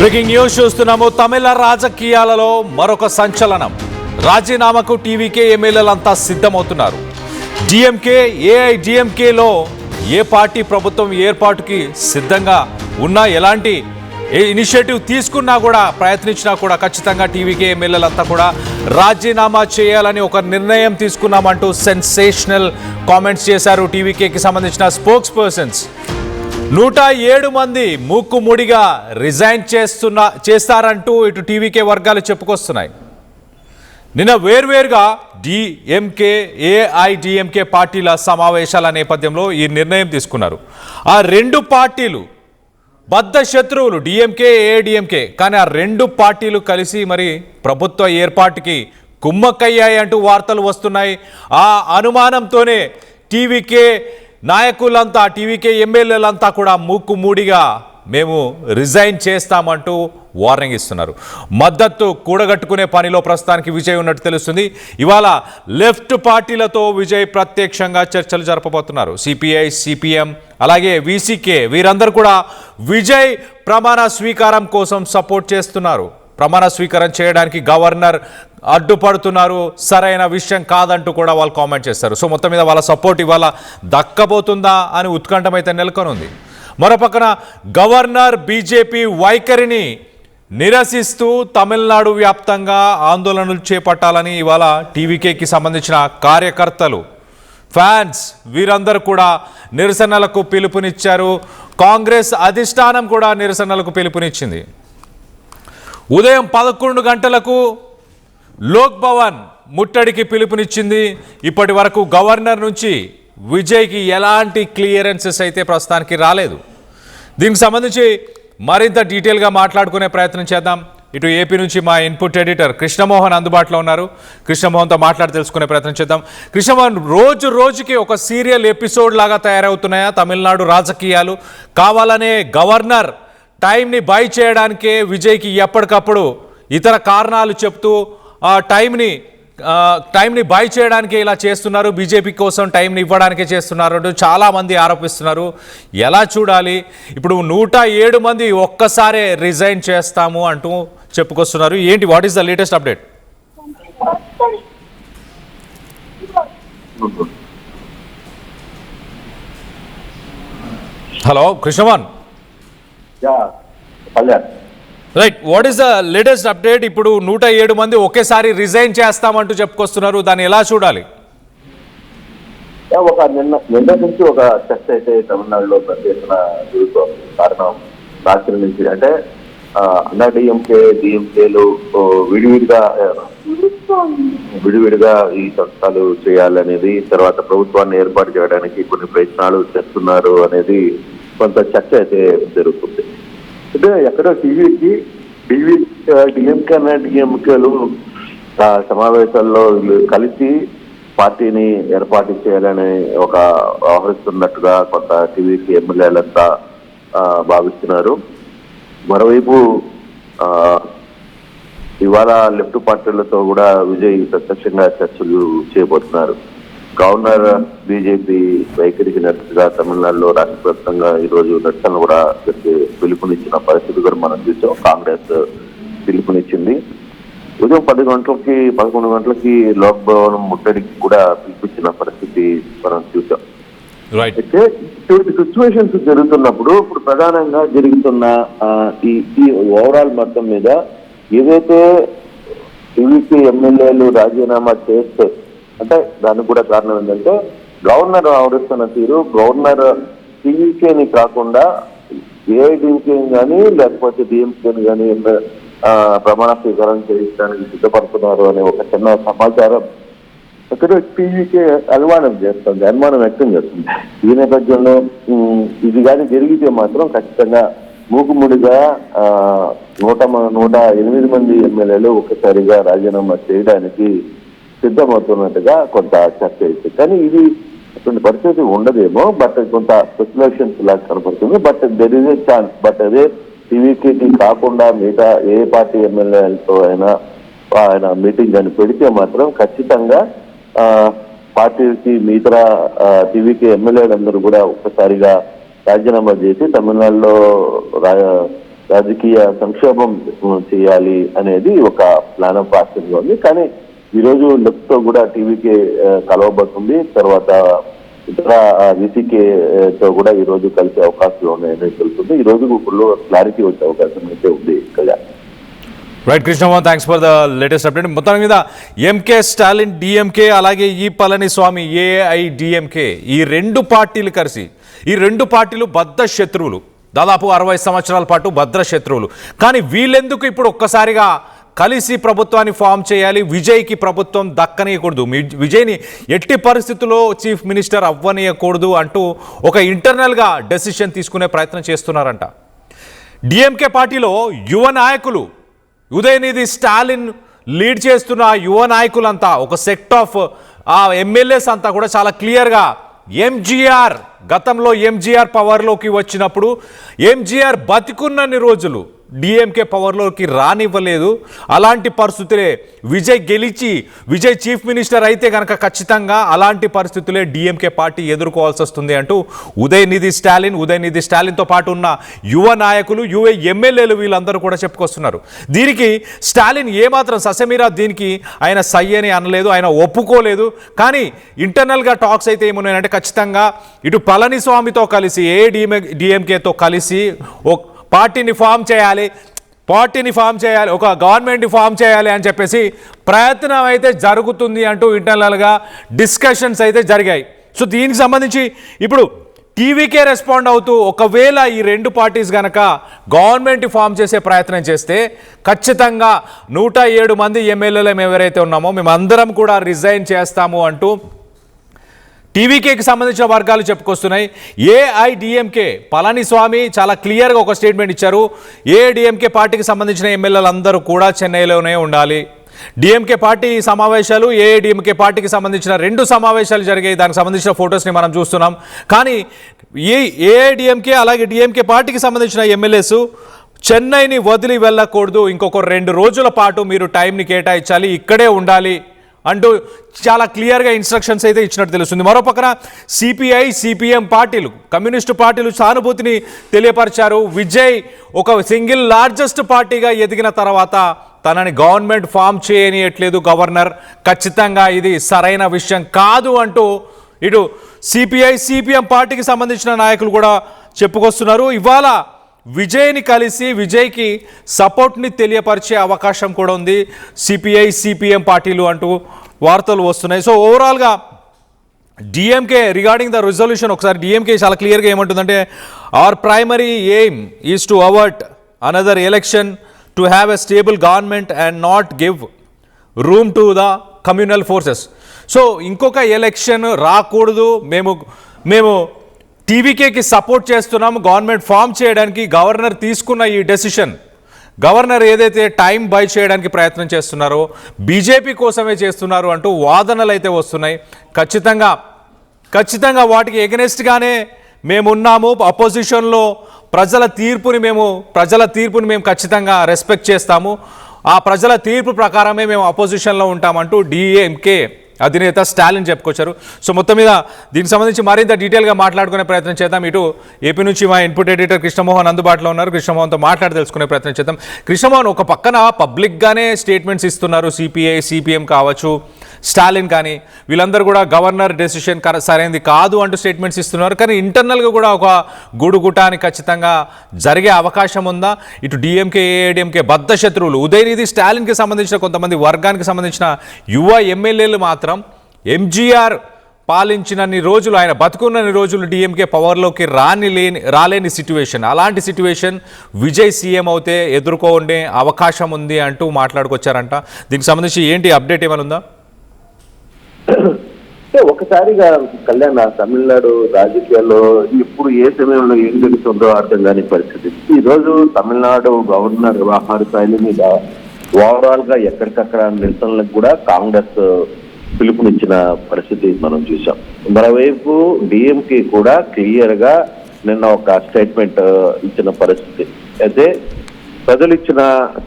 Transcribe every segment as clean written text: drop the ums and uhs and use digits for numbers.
Breaking news చూస్తున్నాము. తమిళ రాజకీయాలలో మరొక సంచలనం. రాజీనామాకు టీవీకే ఎమ్మెల్యేలంతా సిద్ధమవుతున్నారు. డిఎంకే ఏఐడిఎంకేలో ఏ పార్టీ ప్రభుత్వం ఏర్పాటుకి సిద్ధంగా ఉన్నా, ఎలాంటి ఇనిషియేటివ్ తీసుకున్నా కూడా, ప్రయత్నించినా కూడా ఖచ్చితంగా టీవీకే ఎమ్మెల్యేలంతా కూడా రాజీనామా చేయాలని ఒక నిర్ణయం తీసుకున్నామంటూ సెన్సేషనల్ కామెంట్స్ చేశారు టీవీకేకి సంబంధించిన స్పోక్స్ పర్సన్స్. 107 మంది మూకుముడిగా రిజైన్ చేస్తారంటూ ఇటు టీవీకే వర్గాలు చెప్పుకొస్తున్నాయి. నిన్న వేర్వేరుగా డిఎంకే ఏఐడిఎంకే పార్టీల సమావేశాల నేపథ్యంలో ఈ నిర్ణయం తీసుకున్నారు. ఆ రెండు పార్టీలు బద్ధ శత్రువులు, డిఎంకే ఏఐడిఎంకే. కానీ ఆ రెండు పార్టీలు కలిసి మరి ప్రభుత్వ ఏర్పాటుకి కుమ్మక్కయ్యాయి అంటూ వార్తలు వస్తున్నాయి. ఆ అనుమానంతోనే టీవీకే నాయకులంతా, టీవీకే ఎమ్మెల్యేలంతా కూడా మూకుమూడిగా మేము రిజైన్ చేస్తామంటూ వార్నింగ్ ఇస్తున్నారు. మద్దతు కూడగట్టుకునే పనిలో ప్రస్తుతానికి విజయ్ ఉన్నట్టు తెలుస్తుంది. ఇవాళ లెఫ్ట్ పార్టీలతో విజయ్ ప్రత్యక్షంగా చర్చలు జరపబోతున్నారు. సిపిఐ, సిపిఎం, అలాగే విసికే వీరందరూ కూడా విజయ్ ప్రమాణ స్వీకారం కోసం సపోర్ట్ చేస్తున్నారు. ప్రమాణ స్వీకారం చేయడానికి గవర్నర్ అడ్డుపడుతున్నారు, సరైన విషయం కాదంటూ కూడా వాళ్ళు కామెంట్ చేస్తారు. సో మొత్తం మీద వాళ్ళ సపోర్ట్ ఇవాళ దక్కబోతుందా అని ఉత్కంఠం అయితే నెలకొనుంది. మరోపక్కన గవర్నర్ బీజేపీ వైఖరిని నిరసిస్తూ తమిళనాడు వ్యాప్తంగా ఆందోళనలు చేపట్టాలని ఇవాళ టీవీకేకి సంబంధించిన కార్యకర్తలు, ఫ్యాన్స్ వీరందరూ కూడా నిరసనలకు పిలుపునిచ్చారు. కాంగ్రెస్ అధిష్టానం కూడా నిరసనలకు పిలుపునిచ్చింది. ఉదయం 11 గంటలకు లోక్ భవన్ ముట్టడికి పిలుపునిచ్చింది. ఇప్పటి వరకు గవర్నర్ నుంచి విజయ్కి ఎలాంటి క్లియరెన్సెస్ అయితే ప్రస్తుతానికి రాలేదు. దీనికి సంబంధించి మరింత డీటెయిల్గా మాట్లాడుకునే ప్రయత్నం చేద్దాం. ఇటు ఏపీ నుంచి మా ఇన్పుట్ ఎడిటర్ కృష్ణమోహన్ అందుబాటులో ఉన్నారు. కృష్ణమోహన్తో మాట్లాడి తెలుసుకునే ప్రయత్నం చేద్దాం. కృష్ణమోహన్, రోజుకి ఒక సీరియల్ ఎపిసోడ్ లాగా తయారవుతున్నాయా తమిళనాడు రాజకీయాలు? కావాలనే గవర్నర్ టైంని బై చేయడానికే విజయ్కి ఎప్పటికప్పుడు ఇతర కారణాలు చెప్తూ ఆ టైంని బై చేయడానికి ఇలా చేస్తున్నారు, బీజేపీ కోసం టైంని ఇవ్వడానికే చేస్తున్నారు అంటూ చాలామంది ఆరోపిస్తున్నారు. ఎలా చూడాలి? ఇప్పుడు 107 మంది ఒక్కసారే రిజైన్ చేస్తాము అంటూ చెప్పుకొస్తున్నారు. ఏంటి, what is the latest update? Hello Krishnamohan. Right, what is the latest update? ఇప్పుడు 107 మంది ఒకేసారి రిజైన్ చేస్తామంటూ చెప్పుకొస్తున్నారు. దాన్ని ఎలా చూడాలి? నిన్న నుంచి ఒక చర్చ అయితే తమిళనాడులో ప్రత్యేకన జరుగుతోంది. కారణం రాత్రి నుంచి అంటే అన్నా డిఎంకేలు విడివిడిగా ఈ చట్టాలు చేయాలనేది, తర్వాత ప్రభుత్వాన్ని ఏర్పాటు చేయడానికి కొన్ని ప్రయత్నాలు చేస్తున్నారు అనేది కొంత చర్చ అయితే జరుగుతుంది. అంటే ఎక్కడో డిఎంకేలు సమావేశాల్లో కలిసి పార్టీని ఏర్పాటు చేయాలని ఒక వ్యవహరిస్తున్నట్టుగా కొంత టీవీకి ఎమ్మెల్యేలంతా భావిస్తున్నారు. మరోవైపు ఇవాళ లెఫ్ట్ పార్టీలతో కూడా విజయ్ ప్రత్యక్షంగా చర్చలు చేయబోతున్నారు. గవర్నర్ బీజేపీ వైఖరికి నిరసనగా తమిళనాడులో రాష్ట్ర వ్యాప్తంగా ఈరోజు నిరసనలు కూడా పిలుపునిచ్చిన పరిస్థితి కూడా మనం చూసాం. కాంగ్రెస్ పిలుపునిచ్చింది. ఉదయం 11 గంటలకి లోక్ భవన్ ముట్టడికి కూడా పిలిపించిన పరిస్థితి మనం చూసాం. అయితే ఇటువంటి సిచ్యువేషన్స్ జరుగుతున్నప్పుడు ఇప్పుడు ప్రధానంగా జరుగుతున్న ఈ ఓవరాల్ మొత్తం మీద ఏదైతే టీవీకి ఎమ్మెల్యేలు రాజీనామా చేస్తే, అంటే దానికి కూడా కారణం ఏంటంటే గవర్నర్ ఆవరిస్తున్న తీరు, గవర్నర్ టీవీకేని కాకుండా ఏఐడిఎంకే కానీ లేకపోతే డిఎంకేని కానీ ప్రమాణ స్వీకారం చేయించడానికి సిద్ధపడుతున్నారు అనే ఒక చిన్న సమాచారం అక్కడ టీవీకే అనుమానం వ్యక్తం చేస్తుంది. ఈ నేపథ్యంలో ఇది కానీ జరిగితే మాత్రం ఖచ్చితంగా మూకుముడిగా 108 మంది ఎమ్మెల్యేలు ఒక్కసారిగా రాజీనామా చేయడానికి సిద్ధమవుతున్నట్టుగా కొంత చర్చ అయితే, కానీ ఇది అటువంటి పరిస్థితి ఉండదేమో. బట్ కొంత స్పెక్యులేషన్స్ లాగా కనపడుతుంది. But there is a chance. But అదే టీవీకి కాకుండా మిగతా ఏ పార్టీ ఎమ్మెల్యేలతో ఆయన మీటింగ్ అని పెడితే మాత్రం ఖచ్చితంగా పార్టీకి మిగతా టీవీకి ఎమ్మెల్యేలందరూ కూడా ఒక్కసారిగా రాజీనామా చేసి తమిళనాడులో రాజకీయ సంక్షోభం చేయాలి అనేది ఒక ప్లాన్ ఆఫ్ యాక్షన్ గా ఉంది. కానీ ఈ రోజు లెఫ్ట్ తో కూడా టీవీకే కలవబోతుంది, తర్వాత ఇతర వీసీకే తో కూడా ఈ రోజు కలిసే అవకాశాలు ఉన్నాయని తెలుస్తుంది. ఈ రోజు ఫుల్ క్లారిటీ వచ్చే అవకాశం అయితే ఉంది కదా. Right Krishnamohan, thanks for the latest update. మొత్తం మీద ఎంకే స్టాలిన్ డిఎంకే అలాగే ఈ పళనిస్వామి ఏఐడిఎంకే ఈ రెండు పార్టీలు కలిసి, ఈ రెండు పార్టీలు బద్ధ శత్రువులు, దాదాపు 60 సంవత్సరాల పాటు భద్ర శత్రువులు. కానీ వీళ్ళెందుకు ఇప్పుడు ఒక్కసారిగా కలిసి ప్రభుత్వాన్ని ఫామ్ చేయాలి, విజయ్కి ప్రభుత్వం దక్కనీయకూడదు, విజయ్ని ఎట్టి పరిస్థితుల్లో చీఫ్ మినిస్టర్ అవ్వనీయకూడదు అంటూ ఒక ఇంటర్నల్గా డెసిషన్ తీసుకునే ప్రయత్నం చేస్తున్నారంట. డిఎంకే పార్టీలో యువ నాయకులు, ఉదయనిధి స్టాలిన్ లీడ్ చేస్తున్న యువ నాయకులంతా, ఒక సెక్ట్ ఆఫ్ ఎమ్మెల్యేస్ అంతా కూడా చాలా క్లియర్గా ఎంజీఆర్, గతంలో ఎంజీఆర్ పవర్లోకి వచ్చినప్పుడు ఎంజీఆర్ బతికున్నన్ని రోజులు డిఎంకే పవర్లోకి రానివ్వలేదు. అలాంటి పరిస్థితులే విజయ్ గెలిచి విజయ్ చీఫ్ మినిస్టర్ అయితే కనుక ఖచ్చితంగా అలాంటి పరిస్థితులే డిఎంకే పార్టీ ఎదుర్కోవాల్సి వస్తుంది అంటూ ఉదయనిధి స్టాలిన్తో పాటు ఉన్న యువ నాయకులు, యువ ఎమ్మెల్యేలు వీళ్ళందరూ కూడా చెప్పుకొస్తున్నారు. దీనికి స్టాలిన్ ఏమాత్రం ససెమీరా దీనికి ఆయన సై అని అనలేదు, ఆయన ఒప్పుకోలేదు. కానీ ఇంటర్నల్గా టాక్స్ అయితే ఏమున్నాయంటే ఖచ్చితంగా ఇటు పళనిస్వామితో కలిసి ఏఐడిఎంకేతో కలిసి పార్టీని ఫామ్ చేయాలి, ఒక గవర్నమెంట్ని ఫామ్ చేయాలి అని చెప్పేసి ప్రయత్నం అయితే జరుగుతుంది అంటూ ఇంటర్నల్గా డిస్కషన్స్ అయితే జరిగాయి. సో దీనికి సంబంధించి ఇప్పుడు టీవీకే రెస్పాండ్ అవుతూ ఒకవేళ ఈ రెండు పార్టీస్ కనుక గవర్నమెంట్ ఫామ్ చేసే ప్రయత్నం చేస్తే ఖచ్చితంగా 107 మంది ఎమ్మెల్యేలు ఎవరైతే ఉన్నామో మేమందరం కూడా రిజైన్ చేస్తాము అంటూ టీవీకేకి సంబంధించిన వర్గాలు చెప్పుకొస్తున్నాయి. ఏఐడిఎంకే పళనిస్వామి చాలా క్లియర్గా ఒక స్టేట్మెంట్ ఇచ్చారు. ఏఐడిఎంకే పార్టీకి సంబంధించిన ఎమ్మెల్యేలందరూ కూడా చెన్నైలోనే ఉండాలి. డిఎంకే పార్టీ సమావేశాలు, ఏఐడిఎంకే పార్టీకి సంబంధించిన 2 సమావేశాలు జరిగాయి. దానికి సంబంధించిన ఫొటోస్ని మనం చూస్తున్నాం. కానీ ఏఐడిఎంకే అలాగే డిఎంకే పార్టీకి సంబంధించిన ఎమ్మెల్యేస్ చెన్నైని వదిలి వెళ్ళకూడదు, ఇంకొక 2 రోజుల పాటు మీరు టైంని కేటాయించాలి, ఇక్కడే ఉండాలి అంటూ చాలా క్లియర్గా ఇన్స్ట్రక్షన్స్ అయితే ఇచ్చినట్టు తెలుస్తుంది. మరో పక్కన సిపిఐ, సిపిఎం పార్టీలు, కమ్యూనిస్టు పార్టీలు సానుభూతిని తెలియపరిచారు. విజయ్ ఒక సింగిల్ లార్జెస్ట్ పార్టీగా ఎదిగిన తర్వాత తనని గవర్నమెంట్ ఫామ్ చేయనియట్లేదు గవర్నర్, ఖచ్చితంగా ఇది సరైన విషయం కాదు అంటూ ఇటు సిపిఐ, సిపిఎం పార్టీకి సంబంధించిన నాయకులు కూడా చెప్పుకొస్తున్నారు. ఇవాళ విజయ్ని కలిసి విజయ్కి సపోర్ట్ని తెలియపరిచే అవకాశం కూడా ఉంది సిపిఐ, సిపిఎం పార్టీలు అంటూ వార్తలు వస్తున్నాయి. సో ఓవరాల్గా డిఎంకే రిగార్డింగ్ ద రిజల్యూషన్, ఒకసారి డిఎంకే చాలా క్లియర్గా ఏమంటుందంటే, hour primary aim is to avoid another election to have a stable government and not give room to the communal forces. So ఇంకొక ఎలక్షన్ రాకూడదు, మేము టీవీకేకి సపోర్ట్ చేస్తున్నాము గవర్నమెంట్ ఫామ్ చేయడానికి. Governor తీసుకున్న ఈ డెసిషన్, గవర్నర్ ఏదైతే టైం బై చేయడానికి ప్రయత్నం చేస్తున్నారో బీజేపీ కోసమే చేస్తున్నారు అంటూ వాదనలు అయితే వస్తున్నాయి. ఖచ్చితంగా వాటికి ఎగనెస్ట్గానే మేమున్నాము. అపోజిషన్లో ప్రజల తీర్పుని మేము ఖచ్చితంగా రెస్పెక్ట్ చేస్తాము. ఆ ప్రజల తీర్పు ప్రకారమే మేము అపోజిషన్లో ఉంటామంటూ డిఎంకే అధినేత స్టాలిన్ చెప్పుకొచ్చారు. సో మొత్తం మీద దీనికి సంబంధించి మరింత డీటెయిల్గా మాట్లాడుకునే ప్రయత్నం చేద్దాం. ఇటు ఏపీ నుంచి మా ఇన్పుట్ ఎడిటర్ కృష్ణమోహన్ అందుబాటులో ఉన్నారు. కృష్ణమోహన్తో మాట్లాడి తెలుసుకునే ప్రయత్నం చేద్దాం. కృష్ణమోహన్, ఒక పక్కన పబ్లిక్గానే స్టేట్మెంట్స్ ఇస్తున్నారు సిపిఐ, సిపిఎం కావచ్చు, స్టాలిన్ కానీ వీళ్ళందరూ కూడా గవర్నర్ డెసిషన్ సరైనది కాదు అంటూ స్టేట్మెంట్స్ ఇస్తున్నారు. కానీ ఇంటర్నల్గా కూడా ఒక గూడుగుటాన్ని ఖచ్చితంగా జరిగే అవకాశం ఉందా? ఇటు డిఎంకే, ఏఐడిఎంకే బద్ధ శత్రువులు ఉదయనిధి స్టాలిన్కి సంబంధించిన కొంతమంది వర్గానికి సంబంధించిన యువ ఎమ్మెల్యేలు మాత్రం ఎంజీఆర్ పాలించినన్ని రోజులు, ఆయన బతుకున్నన్ని రోజులు డిఎంకే పవర్లోకి రాలేని సిట్యువేషన్, అలాంటి సిట్యువేషన్ విజయ్ సీఎం అవుతే ఎదుర్కొనే అవకాశం ఉంది అంటూ మాట్లాడుకొచ్చారంట. దీనికి సంబంధించి ఏంటి అప్డేట్ ఏమైనా ఉందా? ఒకసారిగా కళ్యాణ్, తమిళనాడు రాజకీయాల్లో ఇప్పుడు ఏ సమయంలో ఏం జరుగుతుందో అర్థం కాని పరిస్థితి. ఈ రోజు తమిళనాడు గవర్నర్ వ్యవహార శైలి మీద ఓవరాల్ గా ఎక్కడికక్కడ నిరసనలకు కూడా కాంగ్రెస్ పిలుపునిచ్చిన పరిస్థితి మనం చూసాం. మరోవైపు డిఎంకే కూడా క్లియర్ గా నిన్న ఒక స్టేట్మెంట్ ఇచ్చిన పరిస్థితి. అయితే ప్రజలు ఇచ్చిన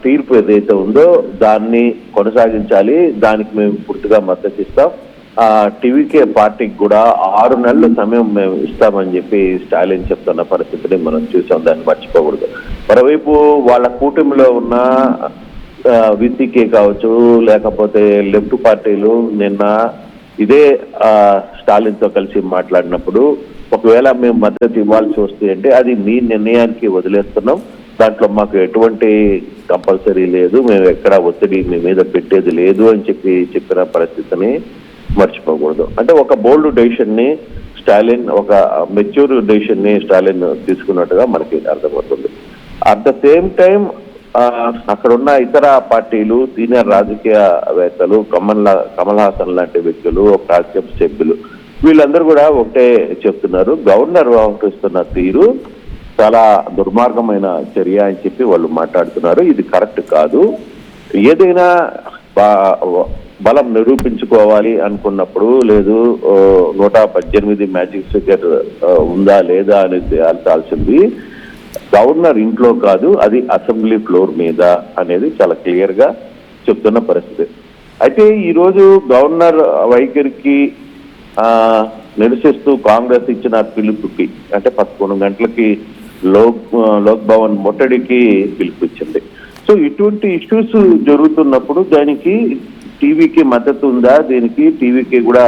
తీర్పు ఏదైతే ఉందో దాన్ని కొనసాగించాలి, దానికి మేము పూర్తిగా మద్దతు ఇస్తాం. టీవీకే పార్టీకి కూడా 6 నెలల సమయం మేము ఇస్తామని చెప్పి స్టాలిన్ చెప్తున్న పరిస్థితిని మనం చూసాం. దాన్ని మర్చిపోకూడదు. మరోవైపు వాళ్ళ కూటమిలో ఉన్న విసికే కావచ్చు, లేకపోతే లెఫ్ట్ పార్టీలు నిన్న ఇదే స్టాలిన్తో కలిసి మాట్లాడినప్పుడు ఒకవేళ మేము మద్దతు ఇవ్వాల్సి వస్తే అంటే అది మీ నిర్ణయానికి వదిలేస్తున్నాం, దాంట్లో మాకు ఎటువంటి కంపల్సరీ లేదు, మేము ఎక్కడ ఒత్తిడి మీ మీద పెట్టేది లేదు అని చెప్పిన పరిస్థితిని మర్చిపోకూడదు. అంటే ఒక బోల్డ్ డెసిషన్ ని స్టాలిన్, ఒక మెచ్యూర్ డెసిషన్ ని స్టాలిన్ తీసుకున్నట్టుగా మనకి అర్థమవుతుంది. అట్ ద సేమ్ టైం అక్కడ ఉన్న ఇతర పార్టీలు, సీనియర్ రాజకీయవేత్తలు, కమల్ హాసన్ లాంటి వ్యక్తులు, రాజ్యసభ సభ్యులు, వీళ్ళందరూ కూడా ఒకటే చెప్తున్నారు, గవర్నర్ వ్యవహరిస్తున్న తీరు చాలా దుర్మార్గమైన చర్య అని చెప్పి వాళ్ళు మాట్లాడుతున్నారు. ఇది కరెక్ట్ కాదు. ఏదైనా బలం నిరూపించుకోవాలి అనుకున్నప్పుడు, లేదు 118 మ్యాజిక్ ఫిగర్ ఉందా లేదా అనేది తేల్చాల్సింది గవర్నర్ ఇంట్లో కాదు, అది అసెంబ్లీ ఫ్లోర్ మీద అనేది చాలా క్లియర్ గా చెప్తున్న పరిస్థితి. అయితే ఈరోజు గవర్నర్ వైఖరికి నిరసిస్తూ కాంగ్రెస్ ఇచ్చిన పిలుపుకి, అంటే 11 గంటలకి లోక్ భవన్ ముట్టడికి పిలుపుచ్చింది. సో ఇటువంటి ఇష్యూస్ జరుగుతున్నప్పుడు దానికి టీవీకి మద్దతు ఉందా, దీనికి టీవీకి కూడా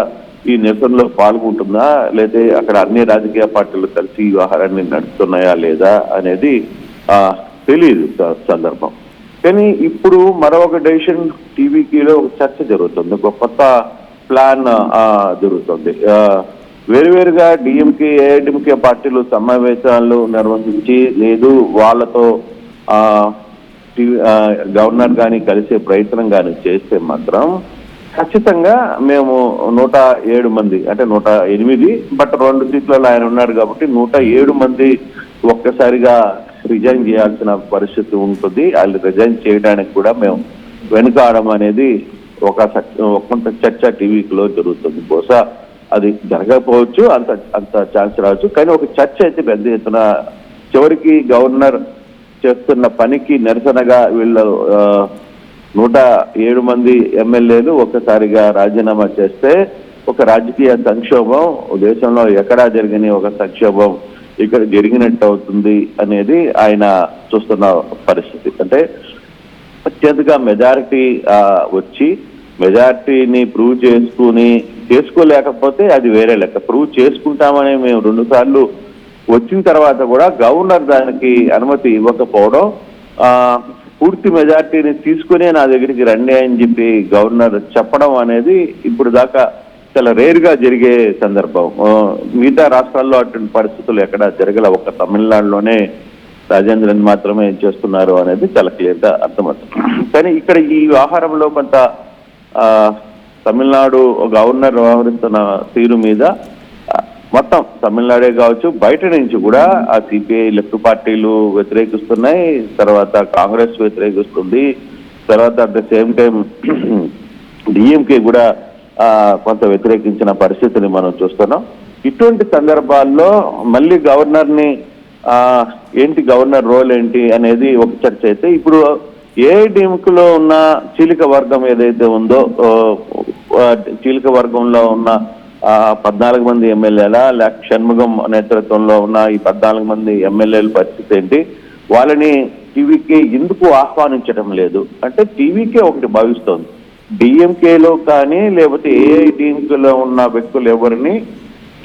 ఈ నిరసనలో పాల్గొంటుందా, లేదా అక్కడ అన్ని రాజకీయ పార్టీలు కలిసి ఈ వ్యవహారాన్ని నడుస్తున్నాయా లేదా అనేది తెలియదు సందర్భం. కానీ ఇప్పుడు మరొక డెసిషన్ టీవీకిలో చర్చ జరుగుతుంది, ఒక కొత్త ప్లాన్ జరుగుతుంది. వేరువేరుగా డిఎంకే, ఏఐడిఎంకే పార్టీలు సమావేశాలు నిర్వహించి, లేదు వాళ్ళతో గవర్నర్ కానీ కలిసే ప్రయత్నం కానీ చేస్తే మాత్రం ఖచ్చితంగా మేము 107 మంది, అంటే 108, బట్ 2 సీట్లలో ఆయన ఉన్నారు కాబట్టి 107 మంది ఒక్కసారిగా రిజైన్ చేయాల్సిన పరిస్థితి ఉంటుంది. వాళ్ళు రిజైన్ చేయడానికి కూడా మేము వెనుకాడడం అనేది కొంత చర్చ టీవీలో జరుగుతుంది. బహుశా అది జరగకపోవచ్చు, అంత ఛాన్స్ రావచ్చు, కానీ ఒక చర్చ అయితే పెద్ద ఎత్తున చివరికి గవర్నర్ చేస్తున్న పనికి నిరసనగా వీళ్ళు 107 మంది ఎమ్మెల్యేలు ఒక్కసారిగా రాజీనామా చేస్తే ఒక రాజకీయ సంక్షోభం దేశంలో ఎక్కడా జరిగిన ఒక సంక్షోభం ఇక్కడ జరిగినట్టు అవుతుంది అనేది ఆయన చూస్తున్న పరిస్థితి. అంటే అత్యధిక మెజారిటీ వచ్చి మెజారిటీని ప్రూవ్ చేసుకోలేకపోతే అది వేరే లెక్క. ప్రూవ్ చేసుకుంటామని మేము 2 సార్లు వచ్చిన తర్వాత కూడా గవర్నర్ దానికి అనుమతి ఇవ్వకపోవడం, పూర్తి మెజార్టీని తీసుకునే నా దగ్గరికి రండి అని చెప్పి గవర్నర్ చెప్పడం అనేది ఇప్పుడు దాకా చాలా రేరుగా జరిగే సందర్భం. మిగతా రాష్ట్రాల్లో అటువంటి పరిస్థితులు ఎక్కడ జరగల, ఒక తమిళనాడులోనే రాజేంద్రన్ మాత్రమే చేస్తున్నారు అనేది చాలా క్లియర్గా అర్థమవుతుంది. కానీ ఇక్కడ ఈ వ్యవహారంలో కొంత తమిళనాడు గవర్నర్ వ్యవహరిస్తున్న తీరు మీద మొత్తం తమిళనాడే కావచ్చు, బయట నుంచి కూడా ఆ సిపిఐ లెఫ్ట్ పార్టీలు వ్యతిరేకిస్తున్నాయి, తర్వాత కాంగ్రెస్ వ్యతిరేకిస్తుంది, తర్వాత at the same time DMK కూడా కొంత వ్యతిరేకించిన పరిస్థితిని మనం చూస్తున్నాం. ఇటువంటి సందర్భాల్లో మళ్ళీ గవర్నర్ని ఏంటి, గవర్నర్ రోల్ ఏంటి అనేది ఒక చర్చ అయితే, ఇప్పుడు ఏఐడిఎంకేలో ఉన్న చీలిక వర్గం ఏదైతే ఉందో, చీలిక వర్గంలో ఉన్న 14 మంది ఎమ్మెల్యేల, లేక షణ్ముగం నేతృత్వంలో ఉన్న ఈ 14 మంది ఎమ్మెల్యేల పరిస్థితి ఏంటి, వాళ్ళని టీవీకే ఎందుకు ఆహ్వానించడం లేదు అంటే టీవీకే ఒకటి భావిస్తోంది, డిఎంకేలో కానీ లేకపోతే ఏఐడిఎంకేలో ఉన్న వ్యక్తులు ఎవరిని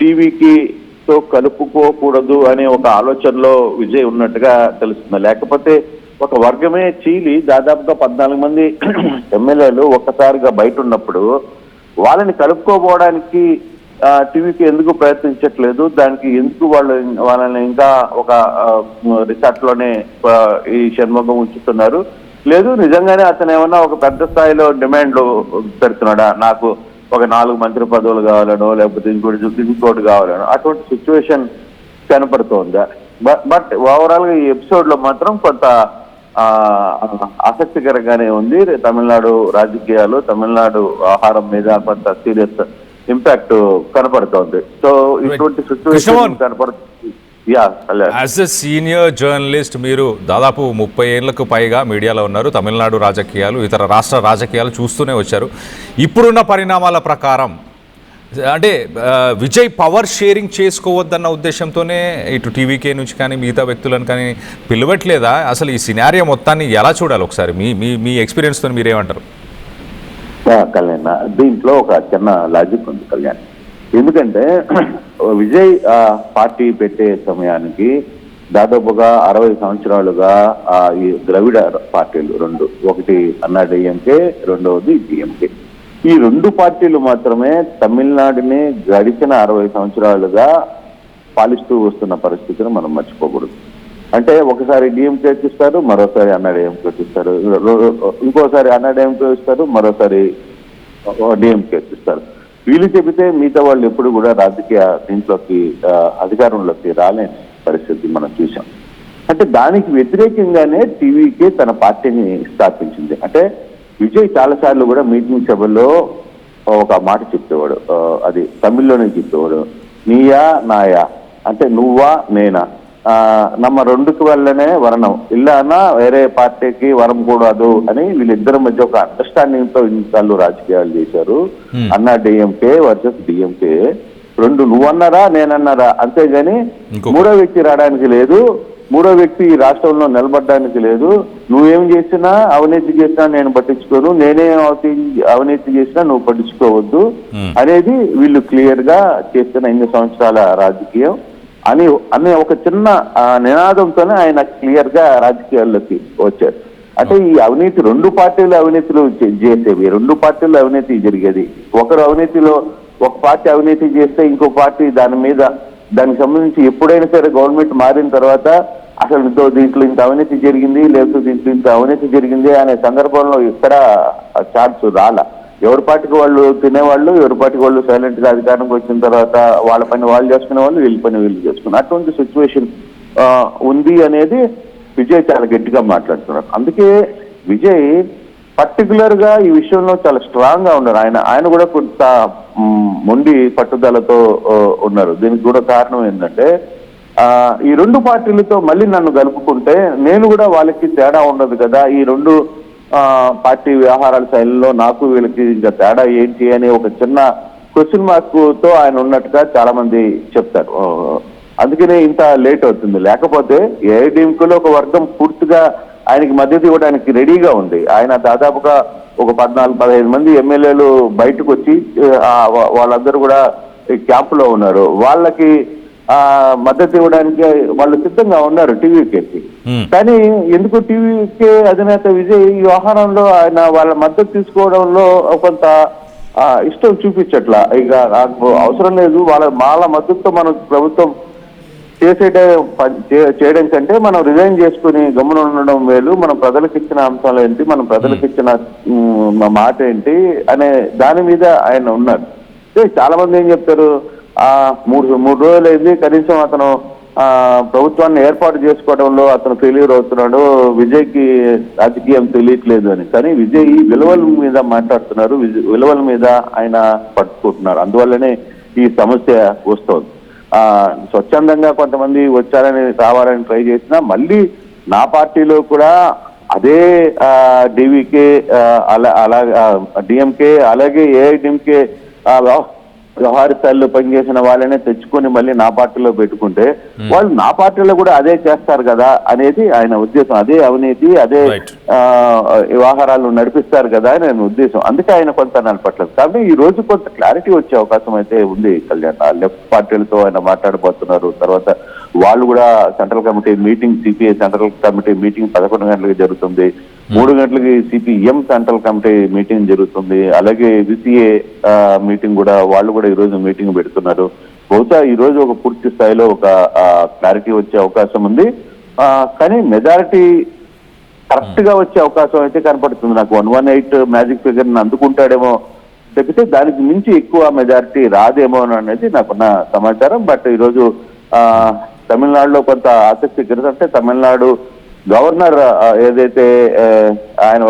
టీవీకితో కలుపుకోకూడదు అనే ఒక ఆలోచనలో విజయ్ ఉన్నట్టుగా తెలుస్తుంది. లేకపోతే ఒక వర్గమే చీలి దాదాపుగా 14 మంది ఎమ్మెల్యేలు ఒక్కసారిగా బయట ఉన్నప్పుడు వాళ్ళని కలుపుకోపోవడానికి టీవీకి ఎందుకు ప్రయత్నించట్లేదు, దానికి ఎందుకు వాళ్ళని ఇంకా ఒక రిసార్ట్ లోనే ఈ షణ్ముఖం ఉంచుతున్నారు, లేదు నిజంగానే అతను ఏమన్నా ఒక పెద్ద స్థాయిలో డిమాండ్లు పెడుతున్నాడా, నాకు ఒక 4 మంత్రి పదవులు కావాలనో లేకపోతే ఇంకోటి కావాలనో, అటువంటి సిచ్యువేషన్ కనపడుతోందా. బట్ ఓవరాల్ గా ఈ ఎపిసోడ్ లో మాత్రం కొంత ఆసక్తికరంగానే ఉంది. తమిళనాడు రాజకీయాలు, తమిళనాడు ఆహారం మీద కొంత సీరియస్ ఇంపాక్ట్ కనపడుతోంది. సో ఇటువంటి సిచ్యువేషన్ కనపడుతుంది. యాజ్ ఎ సీనియర్ జర్నలిస్ట్, మీరు దాదాపు 30 ఏళ్లకు పైగా మీడియాలో ఉన్నారు, తమిళనాడు రాజకీయాలు, ఇతర రాష్ట్ర రాజకీయాలు చూస్తూనే వచ్చారు. ఇప్పుడున్న పరిణామాల ప్రకారం అంటే విజయ్ పవర్ షేరింగ్ చేసుకోవద్దన్న ఉద్దేశంతోనే ఇటు టీవీకే నుంచి కానీ మిగతా వ్యక్తులను కానీ పిలవట్లేదా? అసలు ఈ సినారియో మొత్తాన్ని ఎలా చూడాలి ఒకసారి మీ మీ మీ ఎక్స్పీరియన్స్తో మీరేమంటారు? కళ్యాణ్, దీంట్లో ఒక చిన్న లాజిక్ ఉంది కళ్యాణ్. ఎందుకంటే విజయ్ పార్టీ పెట్టే సమయానికి దాదాపుగా 60 సంవత్సరాలుగా ఈ ద్రవిడ పార్టీలు రెండు, ఒకటి అన్నా డిఎంకే, రెండవది డిఎంకే, ఈ రెండు పార్టీలు మాత్రమే తమిళనాడుని గడిచిన 60 సంవత్సరాలుగా పాలిస్తూ వస్తున్న పరిస్థితిని మనం మర్చిపోకూడదు. అంటే ఒకసారి డిఎంకేకి ఇస్తారు, మరోసారి అన్నా డిఎంకేకి ఇస్తారు, ఇంకోసారి అన్నా డిఎంకే ఇస్తారు, మరోసారి డిఎంకేకి ఇస్తారు. వీళ్ళు చెబితే మిగతా వాళ్ళు ఎప్పుడు కూడా రాజకీయ దీంట్లోకి అధికారంలోకి రాలేని పరిస్థితి మనం చూసాం. అంటే దానికి వ్యతిరేకంగానే టీవీకే తన పార్టీని స్థాపించింది. అంటే విజయ్ చాలాసార్లు కూడా మీటింగ్ సభల్లో ఒక మాట చెప్పేవాడు, అది తమిళ్లోనే చెప్పేవాడు, నీయా నాయా, అంటే నువ్వా నేనా, నమ్మ రెండుకి వల్లనే వరణం ఇల్లానా వేరే పార్టీకి వరం కూడదు అని వీళ్ళిద్దరి మధ్య ఒక అండర్స్టాండింగ్ తో ఇన్నిసార్లు రాజకీయాలు చేశారు. అన్నా డిఎంకే వర్సెస్ డిఎంకే, రెండు నువ్వన్నారా నేనన్నారా, అంతేగాని మూడో వ్యక్తి రావడానికి లేదు, మూడో వ్యక్తి ఈ రాష్ట్రంలో నిలబడడానికి లేదు, నువ్వేం చేసినా అవినీతి చేసినా నేను పట్టించుకోను, నేనేం అవినీతి చేసినా నువ్వు పట్టించుకోవద్దు అనేది వీళ్ళు క్లియర్ గా చేస్తున్న 8 సంవత్సరాల రాజకీయం అనే ఒక చిన్న నినాదంతోనే ఆయన క్లియర్ గా రాజకీయాల్లోకి వచ్చారు. అంటే ఈ అవినీతి రెండు పార్టీలు అవినీతులు చేసేవి, రెండు పార్టీలు అవినీతి జరిగేది. ఒకరు అవినీతిలో ఒక పార్టీ అవినీతి చేస్తే ఇంకో పార్టీ దానికి సంబంధించి ఎప్పుడైనా సరే గవర్నమెంట్ మారిన తర్వాత అసలు దీంట్లో ఇంత అవినీతి జరిగింది, లేకపోతే దీంట్లో ఇంత అవినీతి జరిగింది అనే సందర్భంలో ఎక్కడ ఛాన్స్ రాలా. ఎవరి పార్టీకి వాళ్ళు తినేవాళ్ళు, ఎవరి పార్టీకి వాళ్ళు సైలెంట్ గా అధికారంకి వచ్చిన తర్వాత వాళ్ళ పని వాళ్ళు చేసుకునే వాళ్ళు, వీళ్ళ పని వీళ్ళు చేసుకున్నారు. అటువంటి సిచ్యువేషన్ ఉంది అనేది విజయ్ చాలా గట్టిగా మాట్లాడుతున్నారు. అందుకే విజయ్ పర్టికులర్ గా ఈ విషయంలో చాలా స్ట్రాంగ్ గా ఉన్నారు. ఆయన కూడా కొంత మొండి పట్టుదలతో ఉన్నారు. దీనికి కూడా కారణం ఏంటంటే ఈ రెండు పార్టీలతో మళ్ళీ నన్ను కలుపుకుంటే నేను కూడా వాళ్ళకి తేడా ఉండదు కదా, ఈ రెండు పార్టీ వ్యవహారాల శైలిలో నాకు వీళ్ళకి ఇంకా తేడా ఏంటి అనే ఒక చిన్న క్వశ్చన్ మార్క్ తో ఆయన ఉన్నట్టుగా చాలా మంది చెప్తారు. అందుకనే ఇంత లేట్ అవుతుంది. లేకపోతే ఏఐడిఎంకేలో ఒక వర్గం పూర్తిగా ఆయనకి మద్దతు ఇవ్వడానికి రెడీగా ఉంది. ఆయన దాదాపుగా ఒక 14-15 మంది ఎమ్మెల్యేలు బయటకు వచ్చి వాళ్ళందరూ కూడా క్యాంపులో ఉన్నారు. వాళ్ళకి మద్దతు ఇవ్వడానికి వాళ్ళు సిద్ధంగా ఉన్నారు టీవీకేకి. కానీ ఎందుకు టీవీకే అధినేత విజయ్ ఈ వ్యవహారంలో ఆయన వాళ్ళ మద్దతు తీసుకోవడంలో కొంత ఇష్టం చూపించట్లా. ఇక నాకు అవసరం లేదు, వాళ్ళ మద్దతుతో మనం ప్రభుత్వం చేయడం కంటే మనం రిజైన్ చేసుకుని గమ్మున ఉండడం మేలు, మనం ప్రజలకు ఇచ్చిన అంశాలు ఏంటి, మనం ప్రజలకు ఇచ్చిన మాట ఏంటి అనే దాని మీద ఆయన ఉన్నారు. చాలా మంది ఏం చెప్తారు, మూడు రోజులు అయింది, కనీసం అతను ప్రభుత్వాన్ని ఏర్పాటు చేసుకోవడంలో అతను ఫెయిల్యూర్ అవుతున్నాడు, విజయ్కి రాజకీయం తెలియట్లేదు అని. కానీ విజయ్ విలువల మీద మాట్లాడుతున్నారు, విలువల మీద ఆయన పట్టుకుంటున్నారు. అందువల్లనే ఈ సమస్య వస్తుంది. స్వచ్ఛందంగా కొంతమంది రావాలని ట్రై చేసినా మళ్ళీ నా పార్టీలో కూడా అదే డివికే డిఎంకే అలాగే ఏఐడిఎంకే వ్యవహార స్థాయిలో పనిచేసిన వాళ్ళనే తెచ్చుకొని మళ్ళీ నా పార్టీలో పెట్టుకుంటే వాళ్ళు నా పార్టీలో కూడా అదే చేస్తారు కదా అనేది ఆయన ఉద్దేశం. అదే అవినీతి, అదే వ్యవహారాలు నడిపిస్తారు కదా అని ఆయన ఉద్దేశం. అందుకే ఆయన కొంత నడపట్లేదు. కాబట్టి ఈ రోజు కొంత క్లారిటీ వచ్చే అవకాశం అయితే ఉంది కళ్యాణ్. లెఫ్ట్ పార్టీలతో ఆయన మాట్లాడబోతున్నారు. తర్వాత వాళ్ళు కూడా central committee meeting, CPI central committee meeting 11 గంటలకు జరుగుతుంది. 3 గంటలకి సిపిఎం సెంట్రల్ కమిటీ మీటింగ్ జరుగుతుంది. అలాగే విసిఏ మీటింగ్ కూడా వాళ్ళు కూడా ఈ రోజు మీటింగ్ పెడుతున్నారు. బహుశా ఈ రోజు ఒక పూర్తి స్థాయిలో ఒక క్లారిటీ వచ్చే అవకాశం ఉంది. కానీ మెజారిటీ కరెక్ట్ గా వచ్చే అవకాశం అయితే కనపడుతుంది నాకు. 118 మ్యాజిక్ ఫిగర్ ని అందుకుంటాడేమో తప్పితే దానికి మించి ఎక్కువ మెజారిటీ రాదేమో అనేది నాకున్న సమాచారం. బట్ ఈరోజు తమిళనాడులో కొంత ఆసక్తికరం అంటే తమిళనాడు గవర్నర్ ఏదైతే ఆయన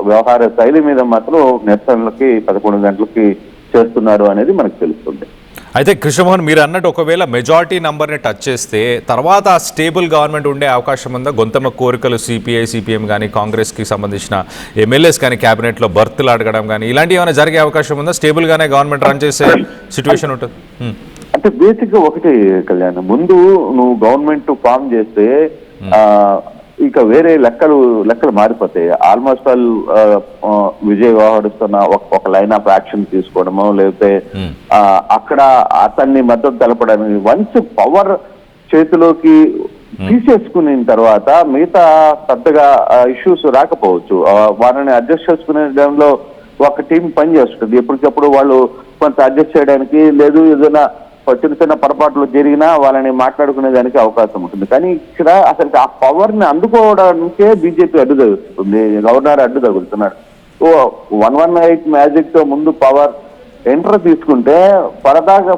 వ్యవహార శైలి మీద మాత్రం నిరసనలకి 11 గంటలకి చేస్తున్నారు అనేది మనకు తెలుస్తుంది. అయితే కృష్ణమోహన్ మీరు అన్నట్టు ఒకవేళ మెజారిటీ నంబర్ని టచ్ చేస్తే తర్వాత స్టేబుల్ గవర్నమెంట్ ఉండే అవకాశం ఉందా? గొంతమ్మ కోరికలు సిపిఐ సిపిఎం కానీ కాంగ్రెస్కి సంబంధించిన ఎమ్మెల్యేస్ కానీ క్యాబినెట్లో బర్త్లు అడగడం కానీ ఇలాంటివి ఏమైనా జరిగే అవకాశం ఉందా? స్టేబుల్గానే గవర్నమెంట్ రన్ చేసే సిచ్యువేషన్ ఉంటుంది? అంటే బేసిక్ గా ఒకటి కళ్యాణ్, ముందు నువ్వు గవర్నమెంట్ ఫామ్ చేస్తే ఇక వేరే లెక్కలు మారిపోతాయి. ఆల్మోస్ట్ ఆల్ విజయ్ వ్యవహరిస్తున్న ఒక లైన్ ఆఫ్ యాక్షన్ తీసుకోవడము, లేకపోతే అక్కడ అతన్ని మద్దతు తెలపడానికి వన్స్ పవర్ చేతిలోకి తీసేసుకున్న తర్వాత మిగతా పెద్దగా ఇష్యూస్ రాకపోవచ్చు. వారిని అడ్జస్ట్ చేసుకునే దానిలో ఒక టీం పనిచేస్తుంది. ఎప్పటికప్పుడు వాళ్ళు కొంత అడ్జస్ట్ చేయడానికి, లేదు ఏదైనా చిన్న చిన్న పొరపాట్లు జరిగినా వాళ్ళని మాట్లాడుకునే దానికి అవకాశం ఉంటుంది. కానీ ఇక్కడ అసలు ఆ పవర్ ని అందుకోవడానికే బీజేపీ అడ్డు తగులుతుంది, గవర్నర్ అడ్డు తగులుతున్నాడు. 118 మ్యాజిక్ తో ముందు పవర్ ఎంటర్ తీసుకుంటే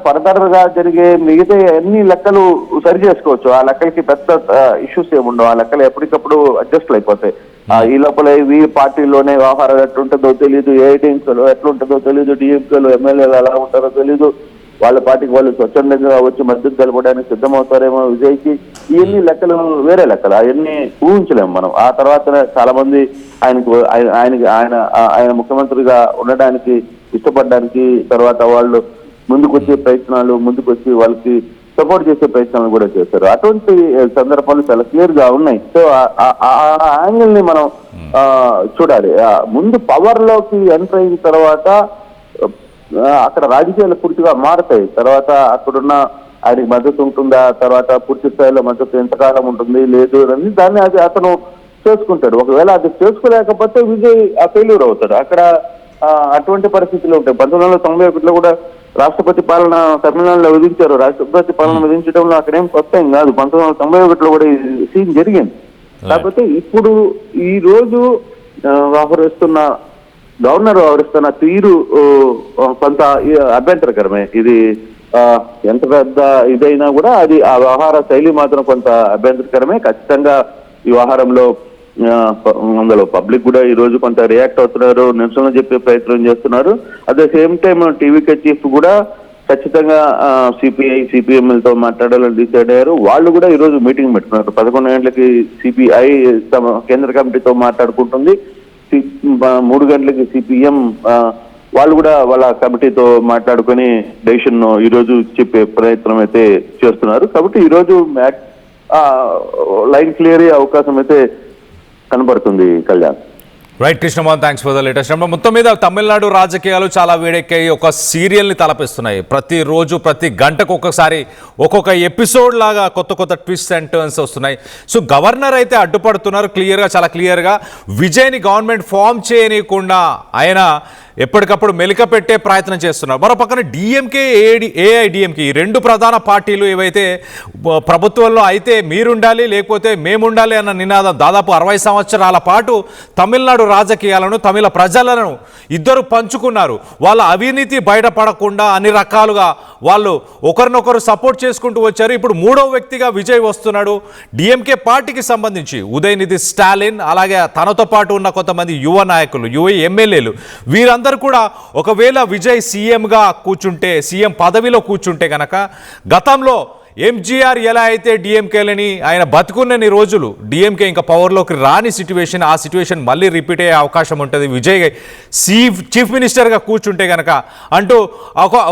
ఫర్దర్ గా జరిగే మిగతా అన్ని లెక్కలు సరి చేసుకోవచ్చు. ఆ లెక్కలకి పెద్ద ఇష్యూస్ ఏముండవు. ఆ లెక్కలు ఎప్పటికప్పుడు అడ్జస్ట్ అయిపోతాయి. ఈ లోపల ఈ పార్టీలోనే వ్యవహారం ఎట్లుంటుందో తెలియదు, ఏఐటీఎంకేలో ఎట్లుంటుందో తెలియదు, డిఎంకేలో ఎమ్మెల్యేలు ఎలా ఉంటారో తెలియదు, వాళ్ళ పార్టీకి వాళ్ళు స్వచ్ఛందంగా వచ్చి మద్దతు తెలపడానికి సిద్ధమవుతారేమో విజయ్కి. ఇవన్నీ లెక్కలు వేరే లెక్కలు, అవన్నీ ఊహించలేము మనం. ఆ తర్వాత చాలా మంది ఆయన ముఖ్యమంత్రిగా ఉండడానికి ఇష్టపడడానికి తర్వాత వాళ్ళు ముందుకొచ్చే ప్రయత్నాలు, ముందుకొచ్చి వాళ్ళకి సపోర్ట్ చేసే ప్రయత్నాలు కూడా చేశారు. అటువంటి సందర్భాలు చాలా క్లియర్ గా ఉన్నాయి. సో ఆ యాంగిల్ ని మనం చూడాలి. ముందు పవర్ లోకి ఎంటర్ అయిన తర్వాత అక్కడ రాజకీయాలు పూర్తిగా మారుతాయి. తర్వాత అక్కడున్న ఆయనకి మద్దతు ఉంటుందా, తర్వాత పూర్తి స్థాయిలో మద్దతు ఎంతకాలం ఉంటుంది లేదు అని దాన్ని అది అతను చేసుకుంటాడు. ఒకవేళ అది చేసుకోలేకపోతే విజయ్ ఫెయిల్యూర్ అవుతాడు. అక్కడ అటువంటి పరిస్థితులు ఉంటాయి. 1991లో కూడా రాష్ట్రపతి పాలన తమిళనాడులో విధించారు. రాష్ట్రపతి పాలన విధించడంలో అక్కడేం కొత్త ఏం కాదు. 1991లో కూడా ఈ సీన్ జరిగింది. కాకపోతే ఇప్పుడు ఈ రోజు గవర్నర్ వ్యవహరిస్తున్న తీరు కొంత అభ్యంతరకరమే. ఇది ఎంత పెద్ద ఇదైనా కూడా అది ఆ వ్యవహార శైలి మాత్రం కొంత అభ్యంతరకరమే. ఖచ్చితంగా ఈ వ్యవహారంలో అందులో పబ్లిక్ కూడా ఈ రోజు కొంత రియాక్ట్ అవుతున్నారు, నిరసన చెప్పే ప్రయత్నం చేస్తున్నారు. At the same time TVK chief కూడా ఖచ్చితంగా సిపిఐ సిపిఎంలతో మాట్లాడాలని డిసైడ్ అయ్యారు. వాళ్ళు కూడా ఈ రోజు మీటింగ్ పెట్టుకున్నారు. 11 గంటలకి సిపిఐ కేంద్ర కమిటీతో మాట్లాడుకుంటుంది. 3 గంటలకి సిపిఎం వాళ్ళు కూడా వాళ్ళ కమిటీతో మాట్లాడుకొని డెసిషన్ ఈ రోజు చెప్పే ప్రయత్నం అయితే చేస్తున్నారు. కాబట్టి ఈ రోజు లైన్ క్లియర్ అయ్యే అవకాశం అయితే కనబడుతుంది Kalyan. Right Krishnamohan, thanks for the latest. మొత్తం మీద తమిళనాడు రాజకీయాలు చాలా వేడెక్కాయి. ఒక సీరియల్ని తలపిస్తున్నాయి. ప్రతిరోజు ప్రతి గంటకు ఒక్కొక్కసారి ఒక్కొక్క ఎపిసోడ్ లాగా కొత్త కొత్త ట్విస్ట్ అండ్ టర్న్స్ వస్తున్నాయి. సో గవర్నర్ అయితే అడ్డుపడుతున్నారు క్లియర్గా, చాలా క్లియర్గా. విజయ్ని గవర్నమెంట్ ఫామ్ చేయనీయకుండా ఆయన ఎప్పటికప్పుడు మెలిక పెట్టే ప్రయత్నం చేస్తున్నారు. మరో పక్కన డిఎంకే ఏఐడిఎంకే ఈ రెండు ప్రధాన పార్టీలు ఏవైతే ప్రభుత్వంలో అయితే మీరుండాలి లేకపోతే మేముండాలి అన్న నినాదం దాదాపు 60 సంవత్సరాల పాటు తమిళనాడు రాజకీయాలను తమిళ ప్రజలను ఇద్దరు పంచుకున్నారు. వాళ్ళ అవినీతి బయటపడకుండా అన్ని రకాలుగా వాళ్ళు ఒకరినొకరు సపోర్ట్ చేసుకుంటూ వచ్చారు. ఇప్పుడు మూడో వ్యక్తిగా విజయ్ వస్తున్నాడు. డిఎంకే పార్టీకి సంబంధించి ఉదయనిధి స్టాలిన్, అలాగే తనతో పాటు ఉన్న కొంతమంది యువ నాయకులు, యువ ఎమ్మెల్యేలు, వీరందరూ కూడా ఒకవేళ విజయ్ సీఎంగా కూర్చుంటే, సీఎం పదవిలో కూర్చుంటే కనుక గతంలో ఎంజీఆర్ ఎలా అయితే డిఎంకేలని ఆయన బతుకున్నన్ని రోజులు డిఎంకే ఇంకా పవర్లోకి రాని సిచ్యువేషన్, ఆ సిచ్యువేషన్ మళ్ళీ రిపీట్ అయ్యే అవకాశం ఉంటుంది విజయ్ చీఫ్ మినిస్టర్గా కూర్చుంటే కనుక అంటూ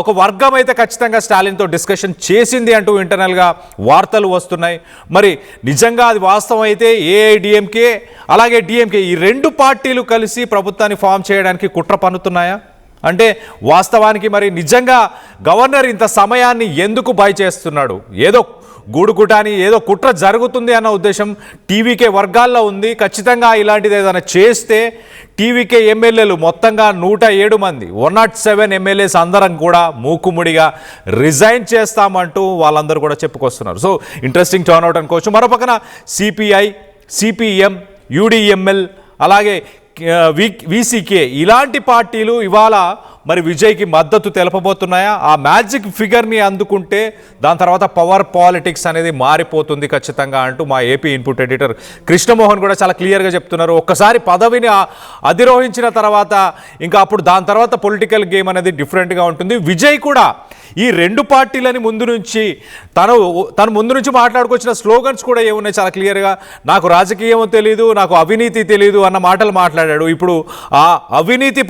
ఒక వర్గం అయితే ఖచ్చితంగా స్టాలిన్తో డిస్కషన్ చేసింది అంటూ ఇంటర్నల్గా వార్తలు వస్తున్నాయి. మరి నిజంగా అది వాస్తవం అయితే ఏఐడిఎంకే అలాగే డిఎంకే ఈ రెండు పార్టీలు కలిసి ప్రభుత్వాన్ని ఫామ్ చేయడానికి కుట్ర పన్నుతున్నాయా? అంటే వాస్తవానికి మరి నిజంగా గవర్నర్ ఇంత సమయాన్ని ఎందుకు బై చేస్తున్నాడు? ఏదో గూడుకుటాని ఏదో కుట్ర జరుగుతుంది అన్న ఉద్దేశం టీవీకే వర్గాల్లో ఉంది. ఖచ్చితంగా ఇలాంటిది ఏదైనా చేస్తే టీవీకే ఎమ్మెల్యేలు మొత్తంగా 107 మంది 107 ఎమ్మెల్యేస్ అందరం కూడా మూకుముడిగా రిజైన్ చేస్తామంటూ వాళ్ళందరూ కూడా చెప్పుకొస్తున్నారు. సో ఇంట్రెస్టింగ్ టర్న్అవుట్ అనుకోవచ్చు. మరో పక్కన సిపిఐ, సిపిఎం, యూడిఎంఎల్ అలాగే వీసీకే ఇలాంటి పార్టీలు ఇవాళ మరి విజయ్కి మద్దతు తెలపబోతున్నాయా? ఆ మ్యాజిక్ ఫిగర్ని అందుకుంటే దాని తర్వాత పవర్ పాలిటిక్స్ అనేది మారిపోతుంది ఖచ్చితంగా అంటూ మా ఏపీ ఇన్పుట్ ఎడిటర్ కృష్ణమోహన్ కూడా చాలా క్లియర్గా చెప్తున్నారు. ఒక్కసారి పదవిని అధిరోహించిన తర్వాత ఇంకా అప్పుడు దాని తర్వాత పొలిటికల్ గేమ్ అనేది డిఫరెంట్గా ఉంటుంది. విజయ్ కూడా ఈ రెండు పార్టీలని ముందు నుంచి తను ముందు నుంచి మాట్లాడుకొచ్చిన స్లోగన్స్ కూడా ఏమున్నాయి చాలా క్లియర్గా. నాకు రాజకీయం తెలియదు, నాకు అవినీతి తెలియదు అన్న మాటలు మాట్లాడాడు. ఇప్పుడు ఆ అవినీతి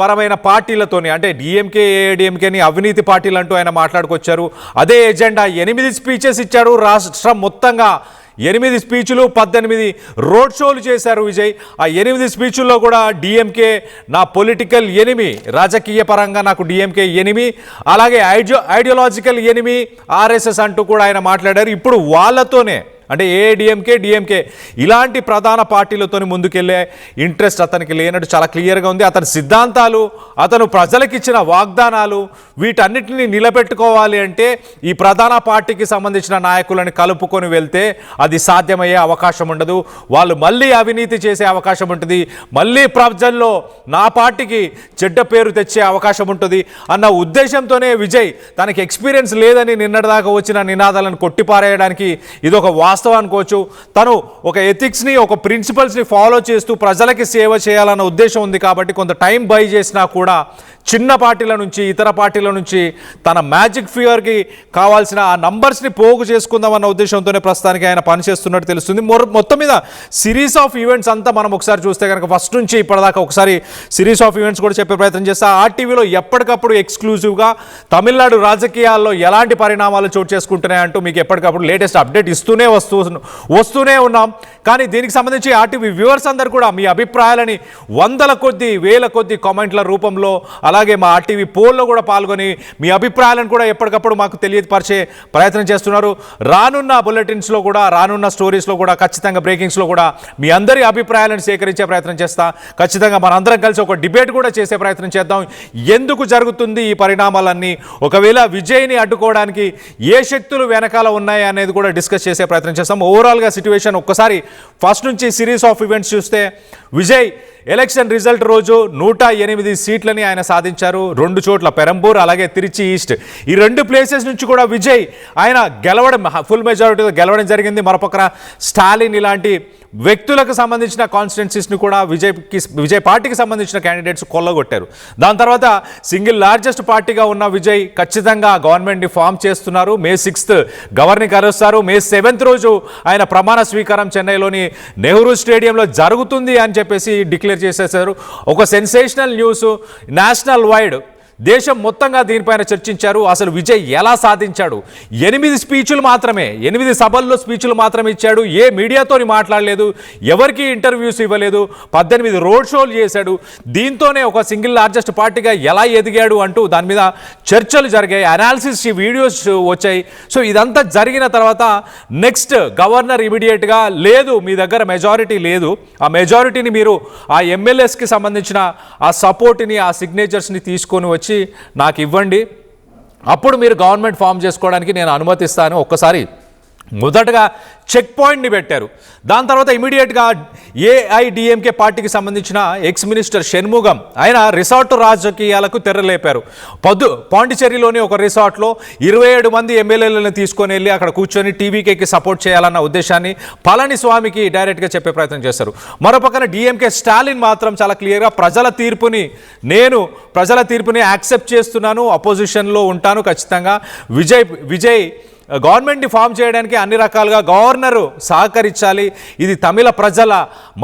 పరమైన పార్టీలతోని అంటే డిఎంకే ఏఐడిఎంకేని అవినీతి పార్టీలు అంటూ ఆయన మాట్లాడుకొచ్చారు. అదే ఎజెండా 8 స్పీచెస్ ఇచ్చాడు. రాష్ట్రం మొత్తంగా 8 స్పీచ్లు 18 రోడ్ షోలు చేశారు విజయ్. ఆ 8 స్పీచ్ల్లో కూడా డిఎంకే నా పొలిటికల్ ఎనిమి, రాజకీయ పరంగా నాకు డిఎంకే ఎనిమి, అలాగే ఐడియాలజికల్ ఎనిమి ఆర్ఎస్ఎస్ అంటూ కూడా ఆయన మాట్లాడారు. ఇప్పుడు వాళ్ళతోనే అంటే ఏఐడిఎంకే డిఎంకే ఇలాంటి ప్రధాన పార్టీలతో ముందుకెళ్లే ఇంట్రెస్ట్ అతనికి లేనట్టు చాలా క్లియర్గా ఉంది. అతని సిద్ధాంతాలు, అతను ప్రజలకు ఇచ్చిన వాగ్దానాలు వీటన్నిటిని నిలబెట్టుకోవాలి అంటే ఈ ప్రధాన పార్టీకి సంబంధించిన నాయకులను కలుపుకొని వెళ్తే అది సాధ్యమయ్యే అవకాశం ఉండదు. వాళ్ళు మళ్ళీ అవినీతి చేసే అవకాశం ఉంటుంది, మళ్ళీ ప్రజల్లో నా పార్టీకి చెడ్డ పేరు తెచ్చే అవకాశం ఉంటుంది అన్న ఉద్దేశంతోనే విజయ్ తనకి ఎక్స్పీరియన్స్ లేదని నిన్నటిదాకా వచ్చిన నినాదాలను కొట్టిపారేయడానికి ఇదొక వాస్తవం అనుకోవచ్చు. తను ఒక ఎథిక్స్ని, ఒక ప్రిన్సిపల్స్ని ఫాలో చేస్తూ ప్రజలకి సేవ చేయాలన్న ఉద్దేశం ఉంది కాబట్టి కొంత టైం బై చేసినా కూడా చిన్న పార్టీల నుంచి, ఇతర పార్టీల నుంచి తన మ్యాజిక్ ఫిగర్కి కావాల్సిన ఆ నంబర్స్ని పోగు చేసుకుందామన్న ఉద్దేశంతోనే ప్రస్తుతానికి ఆయన పనిచేస్తున్నట్టు తెలుస్తుంది. మొత్తం మీద సిరీస్ ఆఫ్ ఈవెంట్స్ అంతా మనం ఒకసారి చూస్తే కనుక ఫస్ట్ నుంచి ఇప్పటిదాకా ఒకసారి సిరీస్ ఆఫ్ ఈవెంట్స్ కూడా చెప్పే ప్రయత్నం చేస్తా. ఆర్టీవీలో ఎప్పటికప్పుడు ఎక్స్క్లూజివ్గా తమిళనాడు రాజకీయాల్లో ఎలాంటి పరిణామాలు చోటు చేసుకుంటున్నాయంటూ మీకు ఎప్పటికప్పుడు లేటెస్ట్ అప్డేట్ ఇస్తూనే వస్తూనే ఉన్నాం. కానీ దీనికి సంబంధించి ఆర్టీవీ వ్యూవర్స్ అందరూ కూడా మీ అభిప్రాయాలని వందల కొద్ది, వేల కొద్ది కామెంట్ల రూపంలో అలాగే మా ఆర్టీవీ పోల్లో కూడా పాల్గొని మీ అభిప్రాయాలను కూడా ఎప్పటికప్పుడు మాకు తెలియపరిచే ప్రయత్నం చేస్తున్నారు. రానున్న బులెటిన్స్లో కూడా, రానున్న స్టోరీస్లో కూడా, ఖచ్చితంగా బ్రేకింగ్స్లో కూడా మీ అందరి అభిప్రాయాలను సేకరించే ప్రయత్నం చేస్తా. ఖచ్చితంగా మనందరం కలిసి ఒక డిబేట్ కూడా చేసే ప్రయత్నం చేద్దాం. ఎందుకు జరుగుతుంది ఈ పరిణామాలన్నీ, ఒకవేళ విజయ్ని అడ్డుకోవడానికి ఏ శక్తులు వెనకాల ఉన్నాయి అనేది కూడా డిస్కస్ చేసే ప్రయత్నం చేస్తాం. ఓవరాల్గా సిచ్యువేషన్ ఒక్కసారి ఫస్ట్ నుంచి సిరీస్ ఆఫ్ ఈవెంట్స్ చూస్తే విజయ్ ఎలక్షన్ రిజల్ట్ రోజు 108 సీట్లని ఆయన సాధించారు. 2 చోట్ల పెరంబూర్ అలాగే తిరుచి ఈస్ట్ ఈ 2 ప్లేసెస్ నుంచి కూడా విజయ్ ఆయన గెలవడం, ఫుల్ మెజారిటీతో గెలవడం జరిగింది. మరోపక్కన స్టాలిన్ ఇలాంటి వ్యక్తులకు సంబంధించిన కాన్స్టిట్యున్సీస్ని కూడా విజయ్ పార్టీకి సంబంధించిన క్యాండిడేట్స్ కొల్లగొట్టారు. దాని తర్వాత సింగిల్ లార్జెస్ట్ పార్టీగా ఉన్న విజయ్ ఖచ్చితంగా గవర్నమెంట్ని ఫామ్ చేస్తున్నారు. May 6th గవర్నర్ని కలుస్తారు. May 7th రోజు ఆయన ప్రమాణ స్వీకారం చెన్నైలోని నెహ్రూ స్టేడియంలో జరుగుతుంది అని చెప్పేసి డిక్లేర్ చేసేసారు. ఒక సెన్సేషనల్ న్యూస్, నేషనల్ వైడ్ దేశం మొత్తంగా దీనిపైన చర్చించారు. అసలు విజయ్ ఎలా సాధించాడు? 8 స్పీచ్లు మాత్రమే, 8 సభల్లో స్పీచ్లు మాత్రమే ఇచ్చాడు. ఏ మీడియాతోని మాట్లాడలేదు, ఎవరికి ఇంటర్వ్యూస్ ఇవ్వలేదు, 18 రోడ్ షోలు చేశాడు. దీంతోనే ఒక సింగిల్ లార్జెస్ట్ పార్టీగా ఎలా ఎదిగాడు అంటూ దాని మీద చర్చలు జరిగాయి, అనాలిసిస్ వీడియోస్ వచ్చాయి. సో ఇదంతా జరిగిన తర్వాత నెక్స్ట్ గవర్నర్ ఇమీడియట్గా లేదు, మీ దగ్గర మెజారిటీ లేదు, ఆ మెజారిటీని మీరు ఆ ఎమ్మెల్యేస్కి సంబంధించిన ఆ సపోర్ట్ని, ఆ సిగ్నేచర్స్ని తీసుకొని వచ్చి నాకు ఇవ్వండి, అప్పుడు మీరు గవర్నమెంట్ ఫామ్ చేసుకోవడానికి నేను అనుమతిస్తాను. ఒక్కసారి మొదటగా చెక్ పాయింట్ని పెట్టారు. దాని తర్వాత ఇమీడియట్గా ఏఐడిఎంకే పార్టీకి సంబంధించిన ఎక్స్ మినిస్టర్ షణ్ముగం ఆయన రిసార్ట్ రాజకీయాలకు తెరలేపారు. పాండిచేరిలోని ఒక రిసార్ట్లో 27 మంది ఎమ్మెల్యేలను తీసుకొని వెళ్ళి అక్కడ కూర్చొని టీవీకేకి సపోర్ట్ చేయాలన్న ఉద్దేశాన్ని పళనిస్వామికి డైరెక్ట్గా చెప్పే ప్రయత్నం చేశారు. మరోపక్కన డిఎంకే స్టాలిన్ మాత్రం చాలా క్లియర్గా ప్రజల తీర్పుని యాక్సెప్ట్ చేస్తున్నాను, అపోజిషన్లో ఉంటాను, ఖచ్చితంగా విజయ్ గవర్నమెంట్ని ఫామ్ చేయడానికి అన్ని రకాలుగా గవర్నరు సహకరించాలి, ఇది తమిళ ప్రజల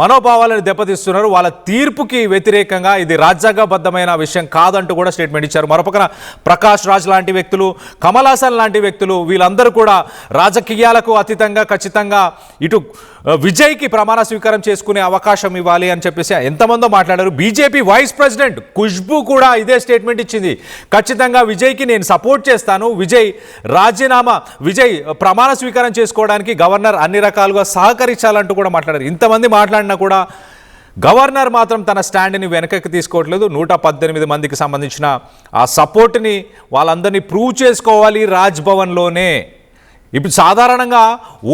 మనోభావాలను దెబ్బతీస్తున్నారు, వాళ్ళ తీర్పుకి వ్యతిరేకంగా ఇది రాజ్యాంగబద్ధమైన విషయం కాదంటూ కూడా స్టేట్మెంట్ ఇచ్చారు. మరోపక్కన ప్రకాష్ రాజ్ లాంటి వ్యక్తులు, కమల్ హాసన్ లాంటి వ్యక్తులు వీళ్ళందరూ కూడా రాజకీయాలకు అతీతంగా ఖచ్చితంగా ఇటు విజయ్కి ప్రమాణ స్వీకారం చేసుకునే అవకాశం ఇవ్వాలి అని చెప్పేసి ఎంతమందో మాట్లాడారు. బీజేపీ వైస్ ప్రెసిడెంట్ ఖుష్బూ కూడా ఇదే స్టేట్మెంట్ ఇచ్చింది, ఖచ్చితంగా విజయ్కి నేను సపోర్ట్ చేస్తాను, విజయ్ ప్రమాణ స్వీకారం చేసుకోవడానికి గవర్నర్ అన్ని రకాలుగా సహకరించాలంటూ కూడా మాట్లాడారు. ఇంతమంది మాట్లాడినా కూడా గవర్నర్ మాత్రం తన స్టాండ్ని వెనకకి తీసుకోవట్లేదు. 118 మందికి సంబంధించిన ఆ సపోర్ట్ని వాళ్ళందరినీ ప్రూవ్ చేసుకోవాలి రాజ్భవన్లోనే. ఇప్పుడు సాధారణంగా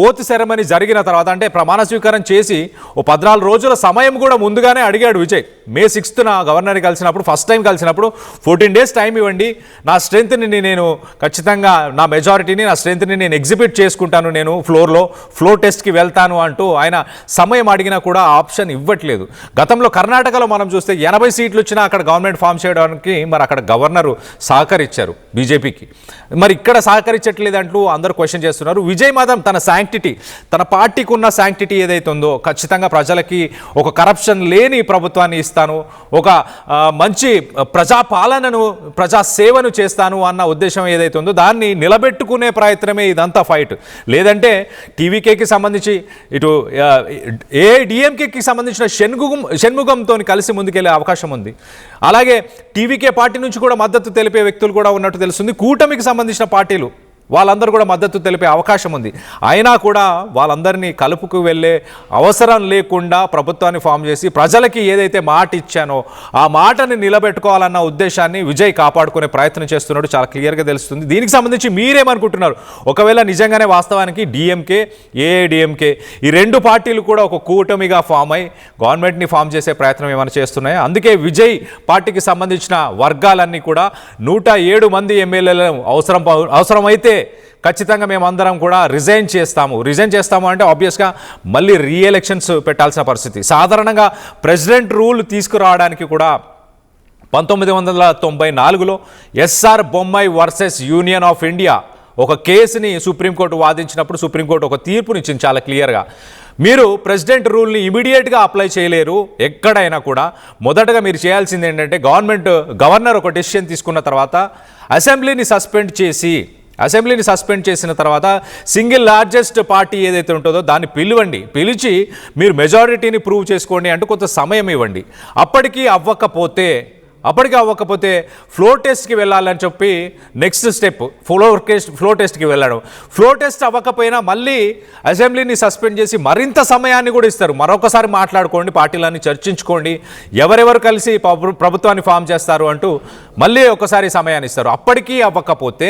ఓత్ సెరమనీ జరిగిన తర్వాత అంటే ప్రమాణ స్వీకారం చేసి ఓ 14 రోజుల సమయం కూడా ముందుగానే అడిగాడు విజయ్. మే 6న గవర్నర్ని కలిసినప్పుడు, ఫస్ట్ టైం కలిసినప్పుడు 14 డేస్ టైం ఇవ్వండి, నా స్ట్రెంత్ని నేను ఖచ్చితంగా, నా మెజారిటీని, నా స్ట్రెంత్ని నేను ఎగ్జిబిట్ చేసుకుంటాను, నేను ఫ్లోర్ టెస్ట్కి వెళ్తాను అంటూ ఆయన సమయం అడిగినా కూడా ఆప్షన్ ఇవ్వట్లేదు. గతంలో కర్ణాటకలో మనం చూస్తే 80 సీట్లు వచ్చినా అక్కడ గవర్నమెంట్ ఫామ్ చేయడానికి మరి అక్కడ గవర్నరు సహకరించారు బీజేపీకి. మరి ఇక్కడ సహకరించట్లేదు అంటూ అందరూ క్వశ్చన్ చేస్తున్నారు. విజయ్ మాత్రం తన శాంక్టిటీ, తన పార్టీకి ఉన్న శాంక్టిటీ ఏదైతే ఉందో, ఖచ్చితంగా ప్రజలకి ఒక కరప్షన్ లేని ప్రభుత్వాన్ని ఇస్తాను, ఒక మంచి ప్రజాపాలనను, ప్రజాసేవను చేస్తాను అన్న ఉద్దేశం ఏదైతే ఉందో దాన్ని నిలబెట్టుకునే ప్రయత్నమే ఇదంతా ఫైట్. లేదంటే టీవీకేకి సంబంధించి ఇటు ఏఐడిఎంకేకి సంబంధించిన షణ్ముగంతో కలిసి ముందుకెళ్లే అవకాశం ఉంది. అలాగే టీవీకే పార్టీ నుంచి కూడా మద్దతు తెలిపే వ్యక్తులు కూడా ఉన్నట్టు తెలుస్తుంది. కూటమికి సంబంధించిన పార్టీలు వాళ్ళందరూ కూడా మద్దతు తెలిపే అవకాశం ఉంది. అయినా కూడా వాళ్ళందరినీ కలుపుకు వెళ్ళే అవసరం లేకుండా ప్రభుత్వాన్ని ఫామ్ చేసి ప్రజలకి ఏదైతే మాట ఇచ్చానో ఆ మాటని నిలబెట్టుకోవాలన్న ఉద్దేశాన్ని విజయ్ కాపాడుకునే ప్రయత్నం చేస్తున్నాడు, చాలా క్లియర్గా తెలుస్తుంది. దీనికి సంబంధించి మీరేమనుకుంటున్నారు? ఒకవేళ నిజంగానే వాస్తవానికి డిఎంకే, ఏఐడిఎంకే ఈ రెండు పార్టీలు కూడా ఒక కూటమిగా ఫామ్ అయి గవర్నమెంట్ని ఫామ్ చేసే ప్రయత్నం ఏమైనా చేస్తున్నాయి. అందుకే విజయ్ పార్టీకి సంబంధించిన వర్గాలన్నీ కూడా 107 మంది ఎమ్మెల్యేలను అవసరమైతే ఖచ్చితంగా మేమందరం కూడా రిజైన్ చేస్తాము అంటే ఆబ్వియస్గా మళ్ళీ రీఎలక్షన్స్ పెట్టాల్సిన పరిస్థితి. సాధారణంగా ప్రెసిడెంట్ రూల్ తీసుకురావడానికి కూడా 1994లో S R Bommai versus union of India ఒక కేసుని సుప్రీంకోర్టు వాదించినప్పుడు సుప్రీంకోర్టు ఒక తీర్పునిచ్చింది చాలా క్లియర్గా. మీరు ప్రెసిడెంట్ రూల్ని ఇమీడియట్గా అప్లై చేయలేరు. ఎక్కడైనా కూడా మొదటగా మీరు చేయాల్సింది ఏంటంటే గవర్నర్ ఒక డెసిషన్ తీసుకున్న తర్వాత అసెంబ్లీని సస్పెండ్ చేసిన తర్వాత సింగిల్ లార్జెస్ట్ పార్టీ ఏదైతే ఉంటుందో దాన్ని పిలిచి మీరు మెజారిటీని ప్రూవ్ చేసుకోండి అంటూ కొంత సమయం ఇవ్వండి. అప్పటికి అవ్వకపోతే ఫ్లోర్ టెస్ట్కి వెళ్ళాలని చెప్పి నెక్స్ట్ స్టెప్ ఫ్లోర్ టెస్ట్కి వెళ్ళడం. ఫ్లోర్ టెస్ట్ అవ్వకపోయినా మళ్ళీ అసెంబ్లీని సస్పెండ్ చేసి మరింత సమయాన్ని కూడా ఇస్తారు. మరొకసారి మాట్లాడుకోండి, పార్టీలన్నీ చర్చించుకోండి, ఎవరెవరు కలిసి ప్రభుత్వాన్ని ఫామ్ చేస్తారు అంటూ మళ్ళీ ఒకసారి సమయాన్ని ఇస్తారు. అప్పటికీ అవ్వకపోతే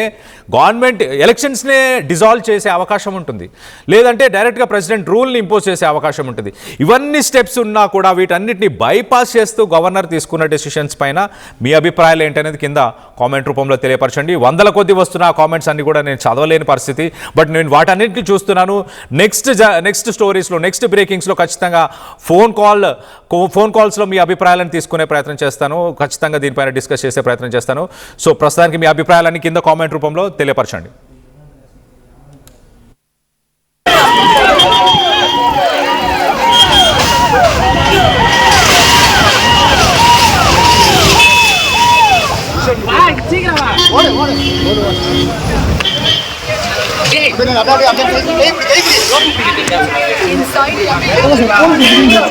గవర్నమెంట్ ఎలక్షన్స్నే డిజాల్వ్ చేసే అవకాశం ఉంటుంది, లేదంటే డైరెక్ట్గా ప్రెసిడెంట్ రూల్ని ఇంపోజ్ చేసే అవకాశం ఉంటుంది. ఇవన్నీ స్టెప్స్ ఉన్నా కూడా వీటన్నిటిని బైపాస్ చేస్తూ గవర్నర్ తీసుకున్న డెసిషన్స్ పైన మీ అభిప్రాయాలు ఏంటనేది కింద కామెంట్ రూపంలో తెలియపరచండి. వందల కొద్ది వస్తున్న కామెంట్స్ అన్ని కూడా నేను చదవలేని పరిస్థితి, బట్ నేను వాటన్నిటిని చూస్తున్నాను. నెక్స్ట్ స్టోరీస్లో, నెక్స్ట్ బ్రేకింగ్స్లో ఖచ్చితంగా ఫోన్ కాల్స్లో మీ అభిప్రాయాలను తీసుకునే ప్రయత్నం చేస్తాను. ఖచ్చితంగా దీనిపైన డిస్కస్ చేసే ప్రయత్నం చేస్తాను. సో ప్రస్తుతానికి మీ అభిప్రాయాలన్నీ కింద కామెంట్ రూపంలో తెలియపరచండి. Inside